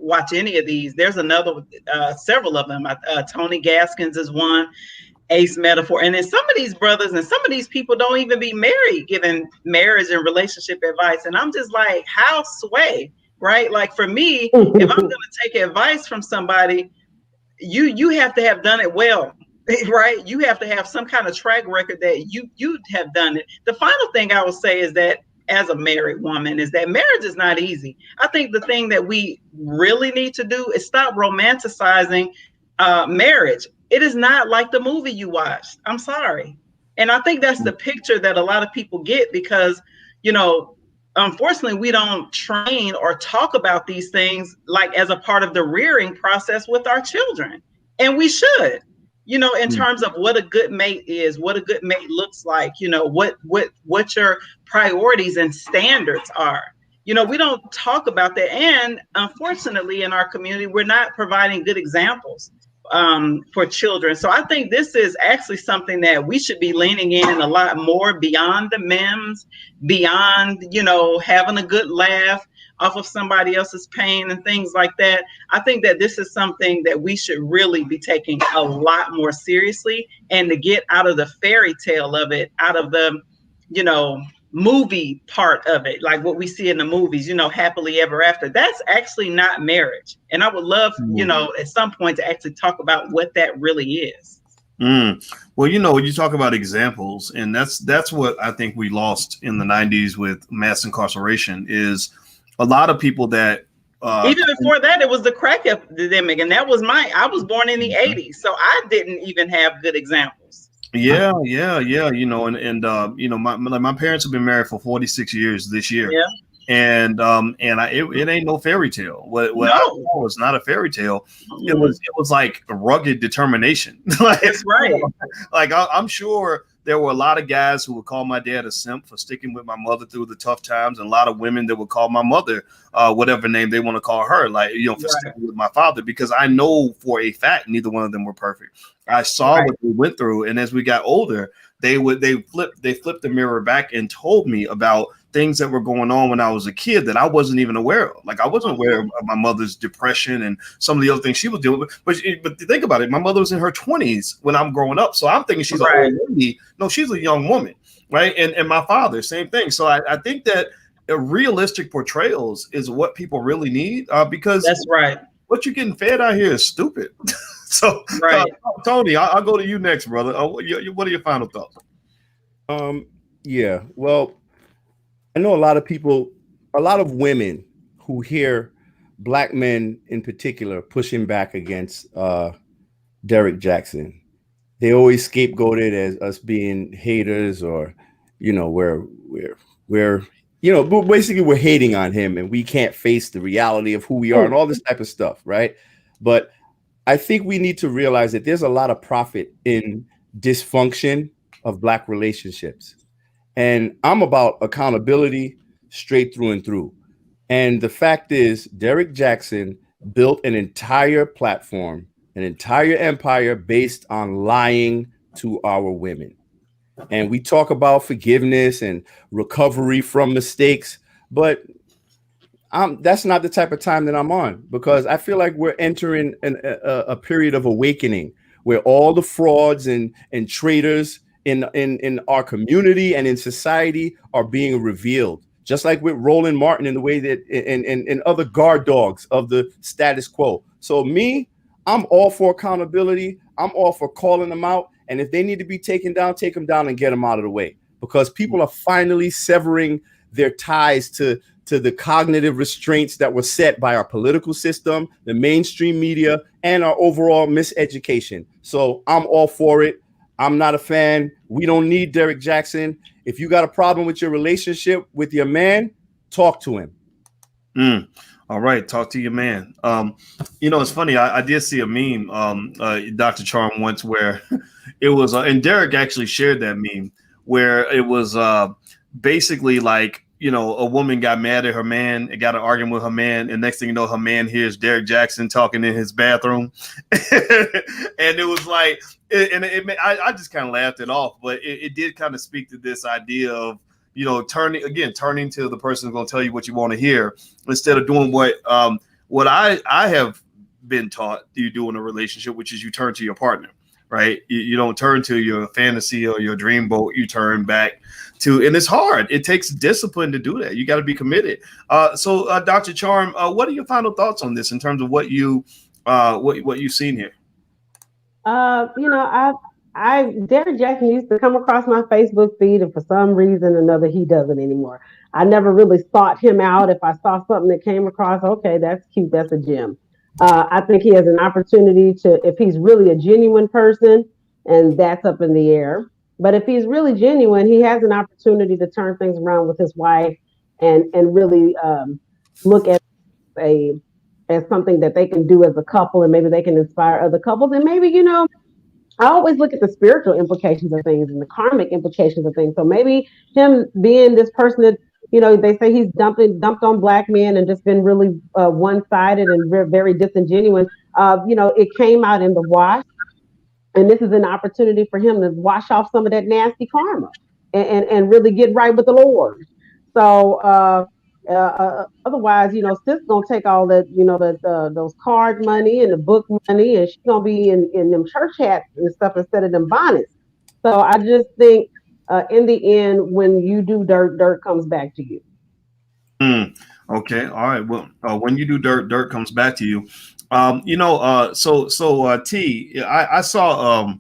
watch any of these. There's several of them. Tony Gaskins is one, Ace Metaphor. And then some of these brothers and some of these people don't even be married, giving marriage and relationship advice. And I'm just like, how sway? Right? Like, for me, if I'm going to take advice from somebody, you have to have done it well, right? You have to have some kind of track record that you have done it. The final thing I will say is that, as a married woman, is that marriage is not easy. I think the thing that we really need to do is stop romanticizing marriage. It is not like the movie you watched. I'm sorry. And I think that's the picture that a lot of people get because, you know, unfortunately, we don't train or talk about these things like as a part of the rearing process with our children. And we should, you know, in terms of what a good mate is, what a good mate looks like, you know, what your priorities and standards are. You know, we don't talk about that. And unfortunately, in our community, we're not providing good examples for children. So I think this is actually something that we should be leaning in a lot more, beyond the memes, beyond, you know, having a good laugh off of somebody else's pain and things like that. I think that this is something that we should really be taking a lot more seriously, and to get out of the fairy tale of it, out of the, you know, movie part of it, like what we see in the movies, you know, happily ever after. That's actually not marriage. And I would love, you know, at some point to actually talk about what that really is. Well, you know, you talk about examples, and that's what I think we lost in the 90s with mass incarceration, is a lot of people that even before that, it was the crack epidemic, and I was born in the 80s, so I didn't even have good examples. Yeah. You know, and you know, my parents have been married for 46 years this year. Yeah. And it ain't no fairy tale. What no. I know was not a fairy tale. It was like a rugged determination. Like, that's right. Like I'm sure there were a lot of guys who would call my dad a simp for sticking with my mother through the tough times, and a lot of women that would call my mother whatever name they want to call her, like, you know, for sticking with my father, because I know for a fact neither one of them were perfect. I saw what they went through, and as we got older, they flipped the mirror back and told me about things that were going on when I was a kid that I wasn't even aware of. Like, I wasn't aware of my mother's depression and some of the other things she was dealing with. But think about it. My mother was in her 20s when I'm growing up. So I'm thinking she's an old lady. No, she's a young woman, right? And my father, same thing. So I think that realistic portrayals is what people really need, because that's right. What you're getting fed out here is stupid. So, Tony, I'll go to you next, brother. What are your final thoughts? Yeah, well, I know a lot of women who hear Black men in particular pushing back against Derrick Jaxn. They always scapegoat it as us being haters, or, you know, we're you know, but basically we're hating on him and we can't face the reality of who we are and all this type of stuff, right? But I think we need to realize that there's a lot of profit in dysfunction of Black relationships. And I'm about accountability straight through and through. And the fact is, Derrick Jaxn built an entire platform, an entire empire based on lying to our women. And we talk about forgiveness and recovery from mistakes, but that's not the type of time that I'm on, because I feel like we're entering a period of awakening where all the frauds and traitors in our community and in society are being revealed, just like with Roland Martin, in the way that in other guard dogs of the status quo. So I'm all for accountability. I'm all for calling them out. And if they need to be taken down, take them down and get them out of the way, because people are finally severing their ties to the cognitive restraints that were set by our political system, the mainstream media, and our overall miseducation. So I'm all for it. I'm not a fan. We don't need Derrick Jaxn. If you got a problem with your relationship with your man, talk to him. All right, talk to your man. You know, it's funny. I did see a meme, Dr. Charm, once, where it was, and Derrick actually shared that meme, where it was basically like, you know, a woman got mad at her man and got an argument with her man, and next thing you know, her man hears Derrick Jaxn talking in his bathroom, and it was like, I just kind of laughed it off, but it did kind of speak to this idea of, you know, turning to the person who's going to tell you what you want to hear, instead of doing what I have been taught you do in a relationship, which is you turn to your partner, right? You don't turn to your fantasy or your dream boat. You turn back to, and it's hard. It takes discipline to do that. You got to be committed. So Dr. Charm, what are your final thoughts on this in terms of what you've seen here? You know, Derrick Jaxn used to come across my Facebook feed, and for some reason or another, he doesn't anymore. I never really sought him out. If I saw something that came across, okay, that's cute, that's a gem. I think he has an opportunity to, if he's really a genuine person, and that's up in the air. But if he's really genuine, he has an opportunity to turn things around with his wife and really look at as something that they can do as a couple, and maybe they can inspire other couples. And maybe, you know, I always look at the spiritual implications of things and the karmic implications of things. So maybe him being this person that, you know, they say he's dumped on Black men and just been really one-sided and very disingenuous. You know, it came out in the wash, and this is an opportunity for him to wash off some of that nasty karma and really get right with the Lord. So otherwise, you know, sis gonna take all that, you know, those card money and the book money, and she's gonna be in them church hats and stuff instead of them bonnets. So I just think in the end, when you do dirt comes back to you. Okay, all right. Well, when you do dirt comes back to you. You know, so T, I saw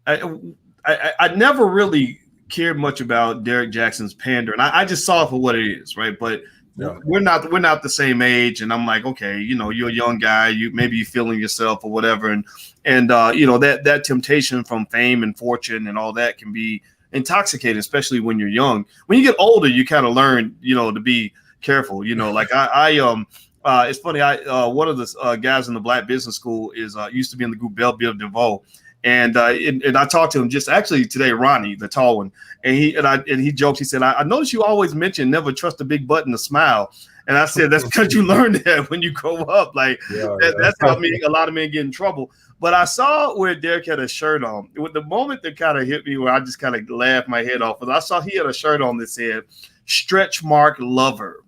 I never really cared much about Derrick Jaxn's pandering. I just saw it for what it is, right? But we're not the same age, and I'm like, okay, you know, you're a young guy, maybe you feeling yourself or whatever, and you know, that temptation from fame and fortune and all that can be intoxicating, especially when you're young. When you get older, you kind of learn, you know, to be careful. You know, like it's funny. One of the guys in the Black Business School used to be in the group Belleville DeVoe. And I talked to him just actually today, Ronnie, the tall one, and he jokes. He said, I noticed you always mention never trust a big button to smile. And I said, that's because you learned that when you grow up. Like that's how a lot of men get in trouble. But I saw where Derrick had a shirt on. The moment that kind of hit me where I just kind of laughed my head off, was I saw he had a shirt on that said stretch mark lover.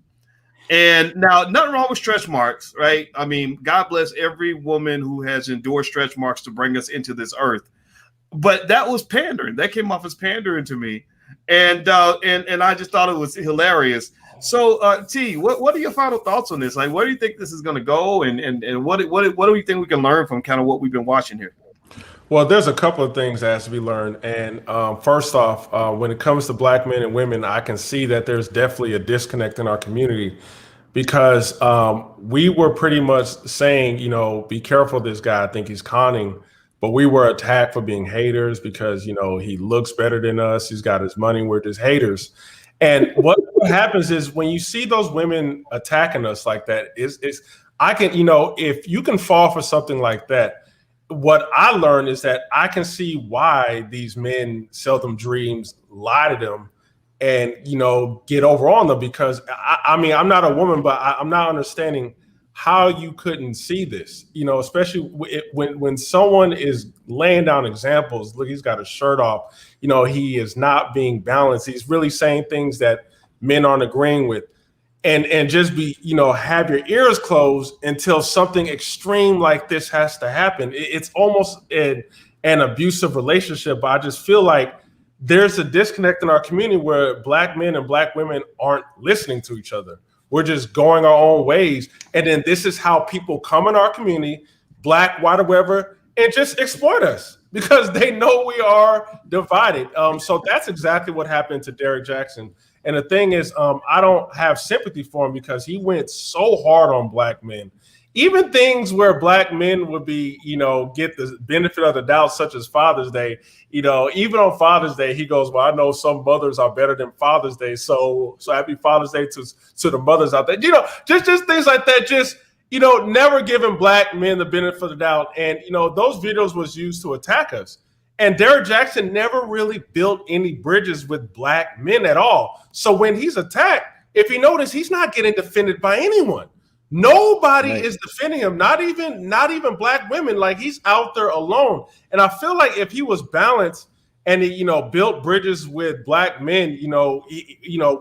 And now, nothing wrong with stretch marks, right? I mean, God bless every woman who has endured stretch marks to bring us into this earth. But that was pandering. That came off as pandering to me. And I just thought it was hilarious. So, T, what are your final thoughts on this? Like, where do you think this is going to go? And what do we think we can learn from kind of what we've been watching here? Well, there's a couple of things that has to be learned. And first off, when it comes to Black men and women, I can see that there's definitely a disconnect in our community, because we were pretty much saying, you know, be careful of this guy. I think he's conning. But we were attacked for being haters because, you know, he looks better than us. He's got his money. We're just haters. And what happens is when you see those women attacking us like that, I can, you know, if you can fall for something like that, what I learned is that I can see why these men sell them dreams, lie to them, and, you know, get over on them. Because I mean, I'm not a woman, but I'm not understanding how you couldn't see this, you know, especially when someone is laying down examples. Look, he's got his shirt off, you know, he is not being balanced. He's really saying things that men aren't agreeing with. And just be, you know, have your ears closed until something extreme like this has to happen. It's almost an abusive relationship. But I just feel like there's a disconnect in our community where Black men and Black women aren't listening to each other. We're just going our own ways. And then this is how people come in our community, Black, white, or whatever, and just exploit us because they know we are divided. So that's exactly what happened to Derrick Jaxn. And the thing is, I don't have sympathy for him because he went so hard on Black men. Even things where Black men would be, you know, get the benefit of the doubt, such as Father's Day. You know, even on Father's Day, he goes, well, I know some mothers are better than Father's Day. So happy Father's Day to the mothers out there. You know, just things like that. Just, you know, never giving Black men the benefit of the doubt. And, you know, those videos was used to attack us. And Derrick Jaxn never really built any bridges with Black men at all. So when he's attacked, if you notice, he's not getting defended by anyone. Nobody is defending him, not even Black women. Like, he's out there alone. And I feel like if he was balanced and he, you know, built bridges with Black men, you know,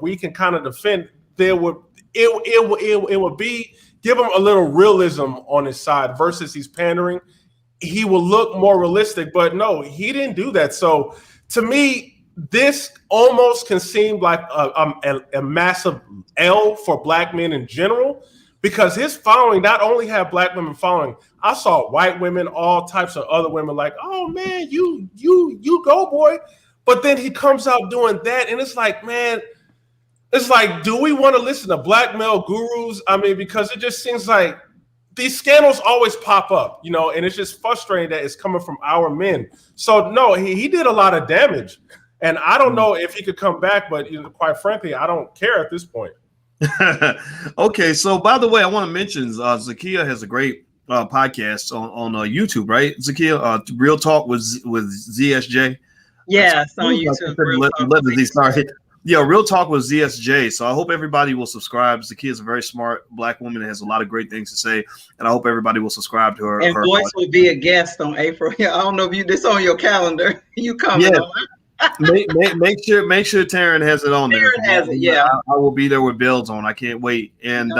we can kind of defend. It would be give him a little realism on his side versus he's pandering. He will look more realistic, but no, he didn't do that. So to me, this almost can seem like a massive L for Black men in general, because his following not only have Black women following, I saw white women, all types of other women like, oh man, you go, boy. But then he comes out doing that, and it's like, man, it's like, do we want to listen to Black male gurus? I mean, because it just seems like these scandals always pop up, you know, and it's just frustrating that it's coming from our men. So no, he did a lot of damage, and I don't know if he could come back, but, you know, quite frankly, I don't care at this point. Okay, so by the way, I want to mention Zakia has a great podcast on YouTube, right? Zakia, Real Talk with ZSJ. Yes, on YouTube. Yeah, Real Talk with ZSJ. So I hope everybody will subscribe. Zakia is a very smart Black woman that has a lot of great things to say, and I hope everybody will subscribe to her. And Boyce will be a guest on April. I don't know if this on your calendar. You coming? Yeah. make sure Taryn has it on there. Taryn has it, yeah. I will be there with bells on. I can't wait. And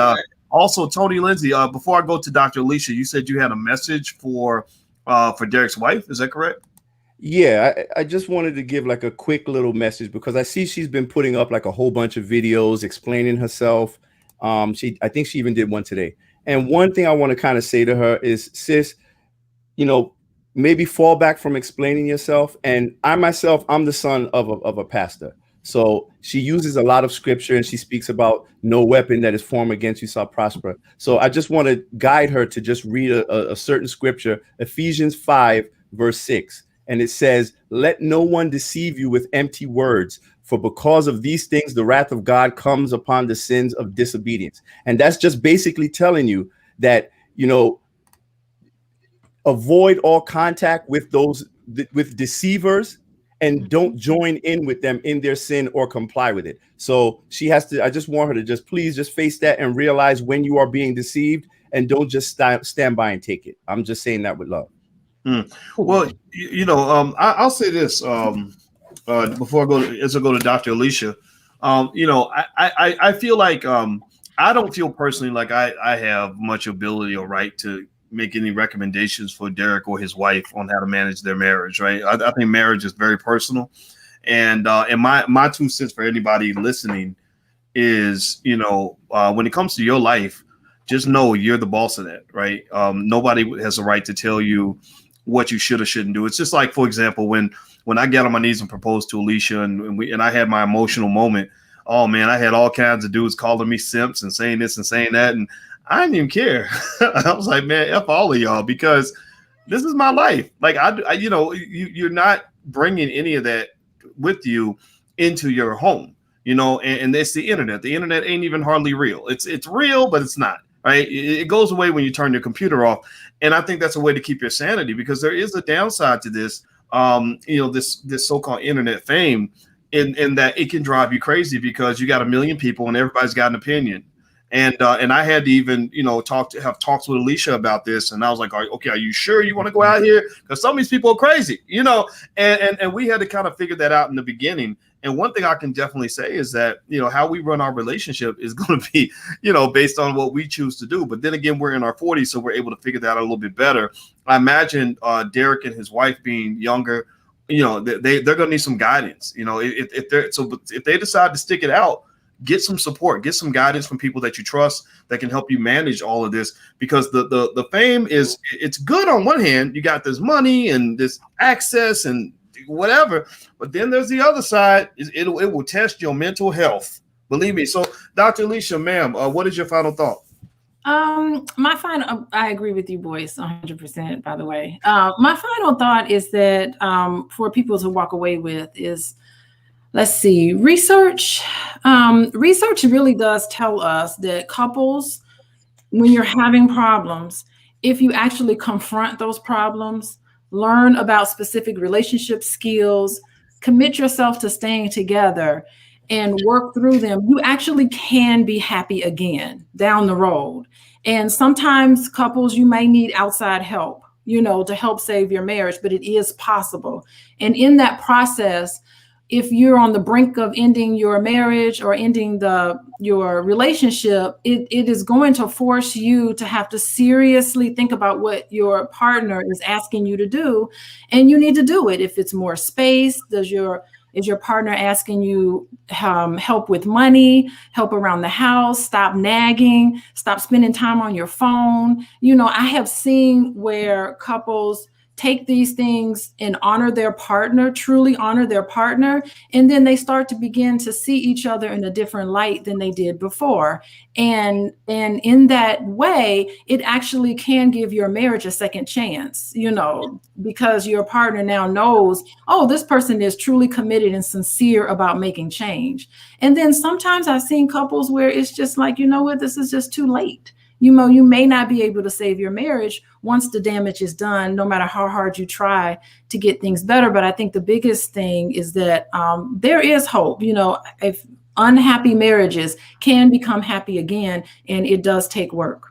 also, Tony Lindsay, before I go to Dr. Alicia, you said you had a message for Derrick's wife. Is that correct? Yeah, I just wanted to give like a quick little message because I see she's been putting up like a whole bunch of videos explaining herself. I think she even did one today. And one thing I want to kind of say to her is, sis, you know, maybe fall back from explaining yourself. And I myself, I'm the son of a pastor. So she uses a lot of scripture and she speaks about no weapon that is formed against you shall prosper. So I just want to guide her to just read a certain scripture, Ephesians 5, verse 6. And it says, let no one deceive you with empty words, for because of these things, the wrath of God comes upon the sins of disobedience. And that's just basically telling you that, you know, avoid all contact with those with deceivers and don't join in with them in their sin or comply with it. So she has to, I just want her to just please just face that and realize when you are being deceived and don't just stand by and take it. I'm just saying that with love. Well, I'll say this before I go to Dr. Alicia. I feel like I don't feel personally like I have much ability or right to make any recommendations for Derrick or his wife on how to manage their marriage, right? I think marriage is very personal. And my 2 cents for anybody listening is, when it comes to your life, just know you're the boss of that, right? Nobody has a right to tell you what you should or shouldn't do. It's just like, for example, when I got on my knees and proposed to Alicia and I had my emotional moment, oh man, I had all kinds of dudes calling me simps and saying this and saying that. And I didn't even care. I was like, man, F all of y'all, because this is my life. Like you're not bringing any of that with you into your home, and it's the internet. The internet ain't even hardly real. It's real, but it's not. Right. It goes away when you turn your computer off. And I think that's a way to keep your sanity, because there is a downside to this, this so-called internet fame, in that it can drive you crazy because you got a million people and everybody's got an opinion. And I had to even, have talks with Alicia about this. And I was like, okay, are you sure you want to go out here? Because some of these people are crazy, and we had to kind of figure that out in the beginning. And one thing I can definitely say is that, how we run our relationship is going to be, based on what we choose to do. But then again, we're in our 40s, so we're able to figure that out a little bit better. I imagine Derrick and his wife being younger, they're going to need some guidance. If they decide to stick it out, get some support, get some guidance from people that you trust that can help you manage all of this, because the fame it's good on one hand. You got this money and this access and whatever, but then there's the other side. It will test your mental health, believe me. So Dr. Alicia, ma'am, what is your final thought? I agree with you boys 100%, by the way. My final thought is that for people to walk away with is, let's see, research really does tell us that couples, when you're having problems, if you actually confront those problems, learn about specific relationship skills, commit yourself to staying together and work through them, you actually can be happy again down the road. And sometimes couples, you may need outside help, to help save your marriage, but it is possible. And in that process, if you're on the brink of ending your marriage or ending your relationship, it is going to force you to have to seriously think about what your partner is asking you to do, and you need to do it. If it's more space, is your partner asking you help with money, help around the house, stop nagging, stop spending time on your phone. I have seen where couples take these things and honor their partner, truly honor their partner. And then they start to begin to see each other in a different light than they did before. And in that way, it actually can give your marriage a second chance, because your partner now knows, oh, this person is truly committed and sincere about making change. And then sometimes I've seen couples where it's just like, this is just too late. You may not be able to save your marriage once the damage is done, no matter how hard you try to get things better. But I think the biggest thing is that there is hope. If unhappy marriages can become happy again, and it does take work.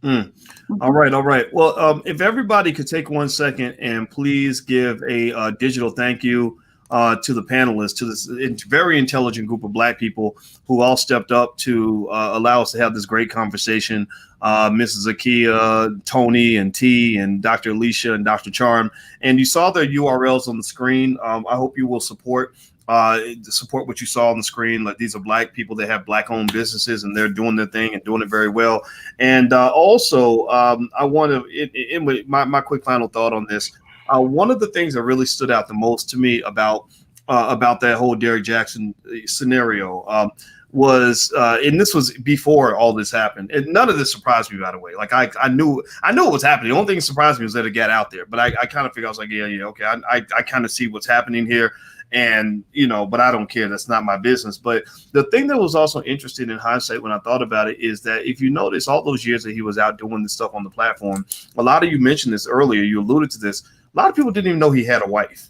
All right. Well, if everybody could take 1 second and please give a digital thank you to the panelists, to this very intelligent group of Black people who all stepped up to allow us to have this great conversation. Mrs. Akia, Tony, and T, and Dr. Alicia, and Dr. Charm. And you saw their URLs on the screen. I hope you will support what you saw on the screen. Like, these are Black people that have Black-owned businesses, and they're doing their thing and doing it very well. And also, I want to, my quick final thought on this. One of the things that really stood out the most to me about that whole Derrick Jaxn scenario was, and this was before all this happened, and none of this surprised me, by the way. Like, I knew it was happening. The only thing that surprised me was that it got out there. But I kind of figured, I was like, yeah, okay, I kind of see what's happening here, and but I don't care. That's not my business. But the thing that was also interesting in hindsight when I thought about it is that if you notice all those years that he was out doing this stuff on the platform, a lot of you mentioned this earlier, you alluded to this. lot of people didn't even know he had a wife.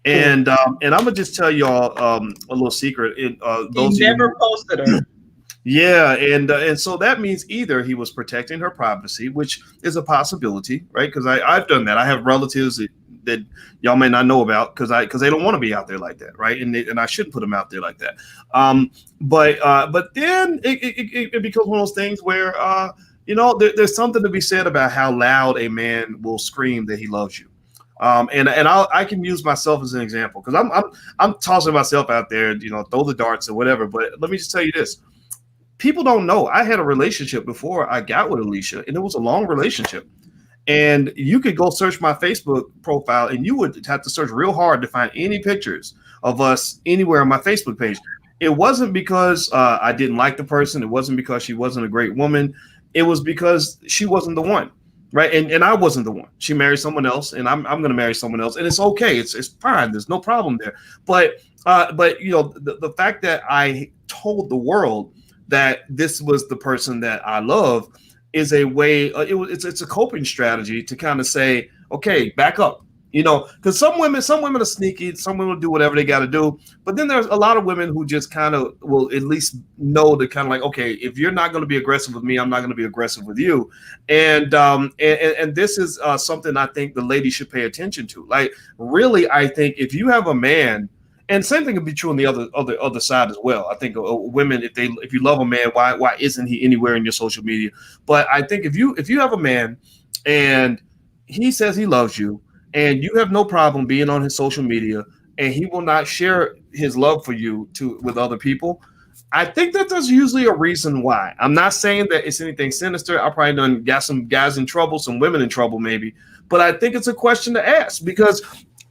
And I'm gonna just tell y'all a little secret. He never posted her. Yeah, and so that means either he was protecting her privacy, which is a possibility, right? Because I've done that. I have relatives that y'all may not know about because they don't want to be out there like that, right? And I shouldn't put them out there like that. But then it becomes one of those things where there's something to be said about how loud a man will scream that he loves you. And I can use myself as an example because I'm tossing myself out there, throw the darts or whatever. But let me just tell you this. People don't know I had a relationship before I got with Alicia, and it was a long relationship. And you could go search my Facebook profile, and you would have to search real hard to find any pictures of us anywhere on my Facebook page. It wasn't because I didn't like the person. It wasn't because she wasn't a great woman. It was because she wasn't the one, right? And I wasn't the one. She married someone else, and I'm going to marry someone else, and it's okay. It's fine. There's no problem there. But the fact that I told the world that this was the person that I love is a way. It's a coping strategy to kind of say, okay, back up, because some women are sneaky. Some women will do whatever they got to do. But then there's a lot of women who just kind of will at least know to kind of like, okay, if you're not going to be aggressive with me, I'm not going to be aggressive with you. And this is something I think the lady should pay attention to. Like, really, I think if you have a man. And same thing can be true on the other side as well. I think women, if you love a man, why isn't he anywhere in your social media? But I think if you have a man and he says he loves you and you have no problem being on his social media and he will not share his love for you with other people, I think that there's usually a reason why. I'm not saying that it's anything sinister. I probably done got some guys in trouble, some women in trouble maybe, but I think it's a question to ask because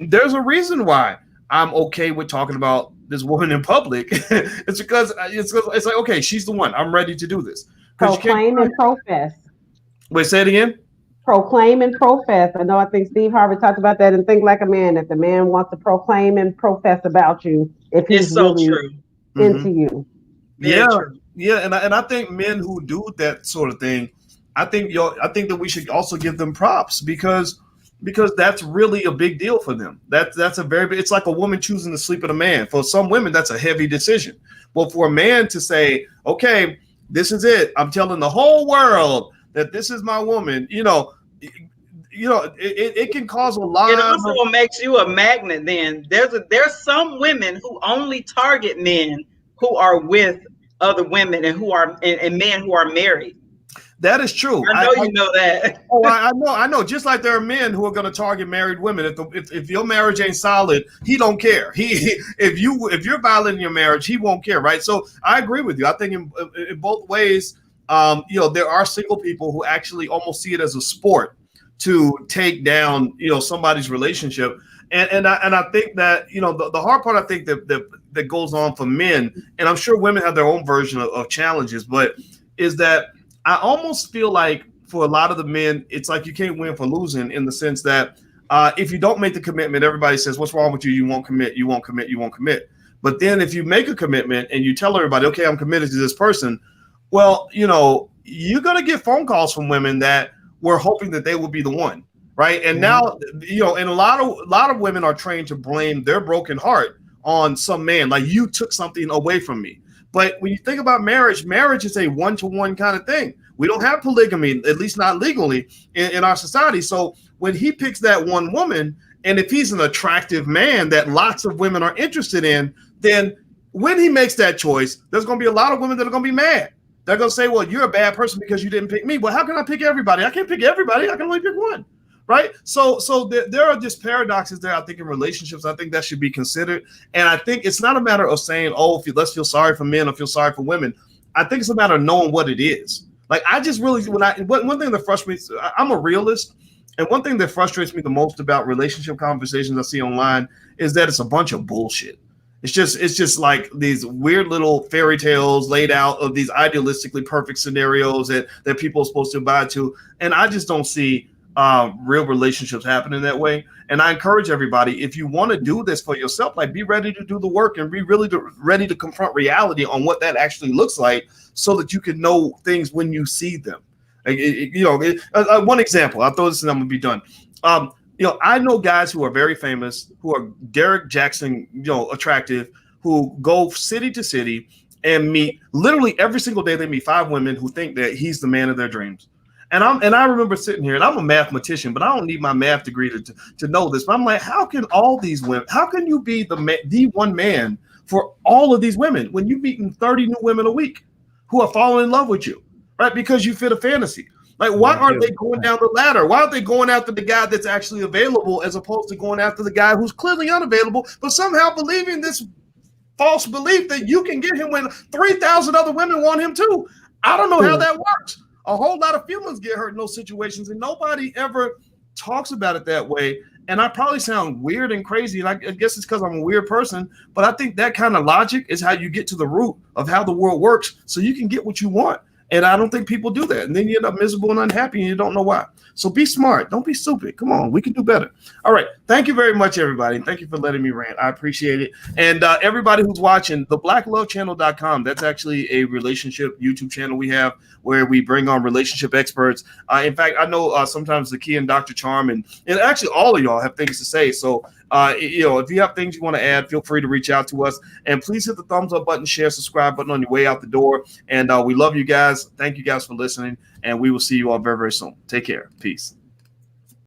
there's a reason why I'm okay with talking about this woman in public. It's because it's like, okay, she's the one. I'm ready to do this. Proclaim and profess. Wait, say it again. Proclaim and profess. I think Steve Harvey talked about that and Think Like a Man. If the man wants to proclaim and profess about you, if he's really true into you. Yeah, and I think men who do that sort of thing, I think that we should also give them props because that's really a big deal for them. That's a very big, it's like a woman choosing to sleep with a man. For some women, that's a heavy decision. Well, for a man to say, okay, this is it. I'm telling the whole world that this is my woman, it can cause a lot. It also makes you a magnet then. There's some women who only target men who are with other women and and men who are married. That is true. I know you know that. Oh, I know. Just like there are men who are going to target married women. If your marriage ain't solid, he don't care. If you're violating your marriage, he won't care, right? So I agree with you. I think in both ways, there are single people who actually almost see it as a sport to take down, somebody's relationship. And I think that, the hard part, I think that goes on for men, and I'm sure women have their own version of challenges, but is that I almost feel like for a lot of the men, it's like you can't win for losing in the sense that if you don't make the commitment, everybody says, what's wrong with you? You won't commit, you won't commit, you won't commit. But then if you make a commitment and you tell everybody, okay, I'm committed to this person, well, you're going to get phone calls from women that were hoping that they would be the one, right? And now, and a lot of women are trained to blame their broken heart on some man, like you took something away from me. But when you think about marriage is a one-to-one kind of thing. We don't have polygamy, at least not legally in our society. So when he picks that one woman, and if he's an attractive man that lots of women are interested in, then when he makes that choice, there's going to be a lot of women that are going to be mad. They're going to say, well, you're a bad person because you didn't pick me. Well, how can I pick everybody? I can't pick everybody. I can only pick one. Right. So there are just paradoxes there, I think, in relationships. I think that should be considered. And I think it's not a matter of saying, oh, let's feel sorry for men or feel sorry for women. I think it's a matter of knowing what it is. Like, I just really, one thing that frustrates me, I'm a realist. And one thing that frustrates me the most about relationship conversations I see online is that it's a bunch of bullshit. It's just like these weird little fairy tales laid out of these idealistically perfect scenarios that people are supposed to abide to. And I just don't see real relationships happening that way. And I encourage everybody, if you want to do this for yourself, like, be ready to do the work and be really ready to confront reality on what that actually looks like so that you can know things when you see them. One example, I'll throw this and I'm gonna be done. I know guys who are very famous, who are Derrick Jaxn, attractive, who go city to city and meet literally every single day. They meet 5 women who think that he's the man of their dreams. And I remember sitting here, and I'm a mathematician, but I don't need my math degree to know this. But I'm like, how can all these women? How can you be the one man for all of these women when you're meeting 30 new women a week who are falling in love with you, right? Because you fit a fantasy. Like, why aren't they going down the ladder? Why aren't they going after the guy that's actually available as opposed to going after the guy who's clearly unavailable, but somehow believing this false belief that you can get him when 3,000 other women want him too? I don't know how that works. A whole lot of feelings get hurt in those situations, and nobody ever talks about it that way. And I probably sound weird and crazy, and I guess it's because I'm a weird person, but I think that kind of logic is how you get to the root of how the world works so you can get what you want. And I don't think people do that. And then you end up miserable and unhappy and you don't know why. So be smart. Don't be stupid. Come on. We can do better. All right. Thank you very much, everybody. Thank you for letting me rant. I appreciate it. And everybody who's watching, the blacklovechannel.com, that's actually a relationship YouTube channel we have where we bring on relationship experts. In fact, I know sometimes Zakiya and Dr. Charm and actually all of y'all have things to say. So, if you have things you want to add, feel free to reach out to us. And please hit the thumbs up button, share, subscribe button on your way out the door. And we love you guys. Thank you guys for listening. And we will see you all very, very soon. Take care. Peace.